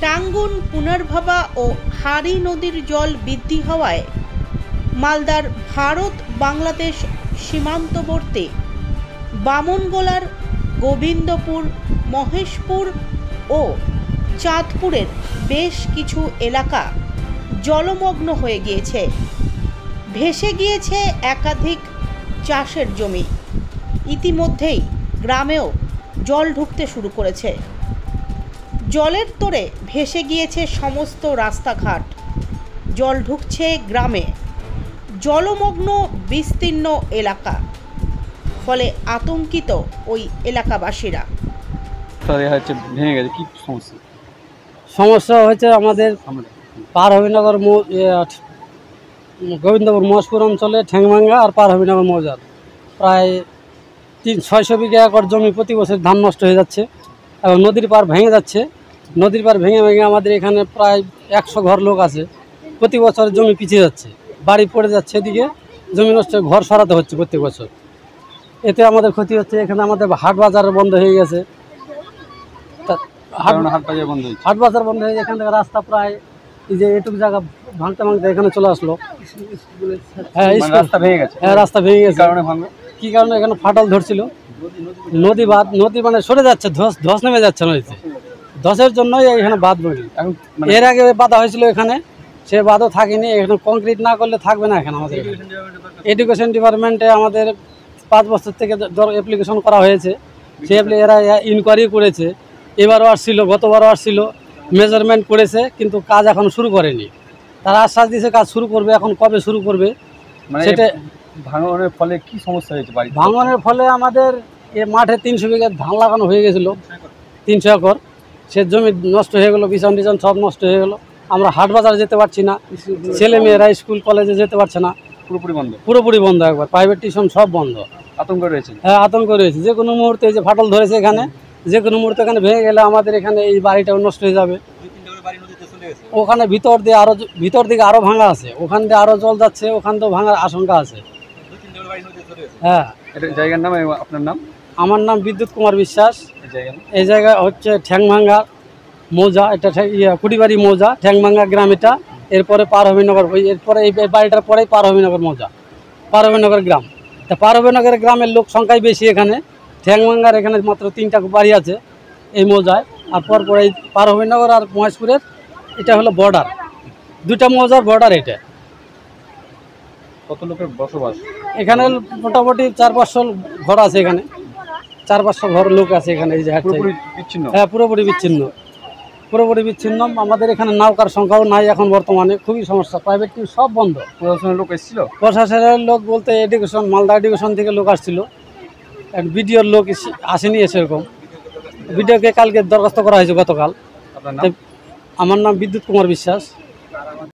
টাঙ্গুন, পুনর্ভবা ও হারি নদীর জল বৃদ্ধি হওয়ায় মালদার ভারত বাংলাদেশ সীমান্তবর্তী বামনগোলার গোবিন্দপুর, মহেশপুর ও চাঁদপুরের বেশ কিছু এলাকা জলমগ্ন হয়ে গিয়েছে। ভেসে গিয়েছে একাধিক চাষের জমি। ইতিমধ্যেই গ্রামেও জল ঢুকতে শুরু করেছে। জলের তোড়ে ভেসে গিয়েছে সমস্ত রাস্তাঘাট। জল ঢুকছে গ্রামে। জলমগ্ন বিস্তীর্ণ এলাকা, ফলে আতঙ্কিত ওই এলাকাবাসীরা। সমস্যা হয়েছে আমাদের পারহবিনগর গোবিন্দপুর মহেশপুর অঞ্চলে ঠ্যাংভাঙ্গা আর পারহবিনগর মৌজার প্রায় 600 বিঘা একর জমি প্রতি বছর ধান নষ্ট হয়ে যাচ্ছে এবং নদীর পার ভেঙে যাচ্ছে। নদীর পার ভেঙে ভেঙে আমাদের এখানে প্রায় 100 ঘর লোক আছে। প্রতি বছর জমি পিছিয়ে যাচ্ছে, বাড়ি পড়ে যাচ্ছে, এদিকে জমি নষ্ট, ঘর সরাতে হচ্ছে প্রত্যেক বছর। এতে আমাদের ক্ষতি হচ্ছে। এখানে আমাদের হাট বাজার বন্ধ হয়ে গেছে। হাট বাজার বন্ধ হয়ে এখান থেকে রাস্তা প্রায় এই যে এটুকু জায়গা ভাঙতে ভাঙতে এখানে চলে আসলো। হ্যাঁ, রাস্তা ভেঙে গেছে। হ্যাঁ, রাস্তা ভেঙে গেছে। কি কারণে? এখানে ফাটল ধরছিল, নদী মানে সরে যাচ্ছে, ধস নেমে যাচ্ছে নদীতে। ধসের জন্যই এখানে বাঁধ বলি। এর আগে বাঁধা হয়েছিল এখানে, সে বাঁধও থাকেনি। এখানে কংক্রিট না করলে থাকবে না এখানে। আমাদের এডুকেশন ডিপার্টমেন্টে আমাদের 5 বছর থেকে অ্যাপ্লিকেশন করা হয়েছে। সে এরা ইনকোয়ারি করেছে, এবারও আসছিল, গতবারও আসছিল, মেজারমেন্ট করেছে, কিন্তু কাজ এখন শুরু করেনি। তারা আশ্বাস দিয়েছে কাজ শুরু করবে, এখন কবে শুরু করবে সেটা। ভাঙনের ফলে কি সমস্যা হয়েছে? ভাঙনের ফলে আমাদের এ মাঠে 300 বিঘা ধান লাগানো হয়ে গেছিলো, 300 একর। সে জমি নষ্ট হয়ে গেলো, বিছান টিছান সব নষ্ট হয়ে গেলো। আমরা হাট বাজারে যেতে পারছি না, ছেলে মেয়েরা স্কুল কলেজে যেতে পারছে না, পুরোপুরি বন্ধ একবার। প্রাইভেট টিউশন সব বন্ধ। আতঙ্ক রয়েছে। হ্যাঁ, আতঙ্ক রয়েছে। যে কোনো মুহূর্তে যে ফাটল ধরেছে এখানে, যে কোনো মুহূর্তে এখানে ভেঙে গেলে আমাদের এখানে এই বাড়িটাও নষ্ট হয়ে যাবে। ওখানে ভিতর দিকে আরো ভাঙা আছে, ওখান দিয়ে আরো জল যাচ্ছে, ওখান থেকে ভাঙার আশঙ্কা আছে। হ্যাঁ। জায়গার নাম? আপনার নাম? আমার নাম বিদ্যুৎ কুমার বিশ্বাস। এই জায়গা হচ্ছে ঠ্যাংভাঙ্গা মৌজা। এটা কুটিবাড়ি মৌজা, ঠ্যাংভাঙ্গা গ্রাম এটা। এরপরে পারহবিনগর, এরপরে এই বাড়িটার পরেই পারহবিনগর মৌজা, পারহবিনগর গ্রাম। তা পারহবিনগর গ্রামের লোক সংখ্যাই বেশি এখানে। ঠ্যাংভাঙ্গার এখানে মাত্র 3টা বাড়ি আছে এই মৌজায়। আর পরপর এই পারহবিনগর আর মহেশপুরের এটা হলো বর্ডার, 2টা মৌজার বর্ডার এটা। কত লোকের বসবাস এখানে? মোটামুটি 400-500 ঘর আছে এখানে। 400-500 ঘর লোক আছে এখানে। এই যে বিচ্ছিন্ন। হ্যাঁ, পুরোপুরি বিচ্ছিন্ন। আমাদের এখানে নৌকার সংখ্যাও নাই এখন বর্তমানে, খুবই সমস্যা। প্রাইভেট টিউশন সব বন্ধ। প্রশাসনের লোক এসেছিল? প্রশাসনের লোক বলতে মালদা এডুকেশন থেকে লোক আসছিল। বিডিওর লোক আসেনি সেরকম। বিডিওকে কালকে দরখাস্ত করা হয়েছে গতকাল। আমার নাম বিদ্যুৎ কুমার বিশ্বাস।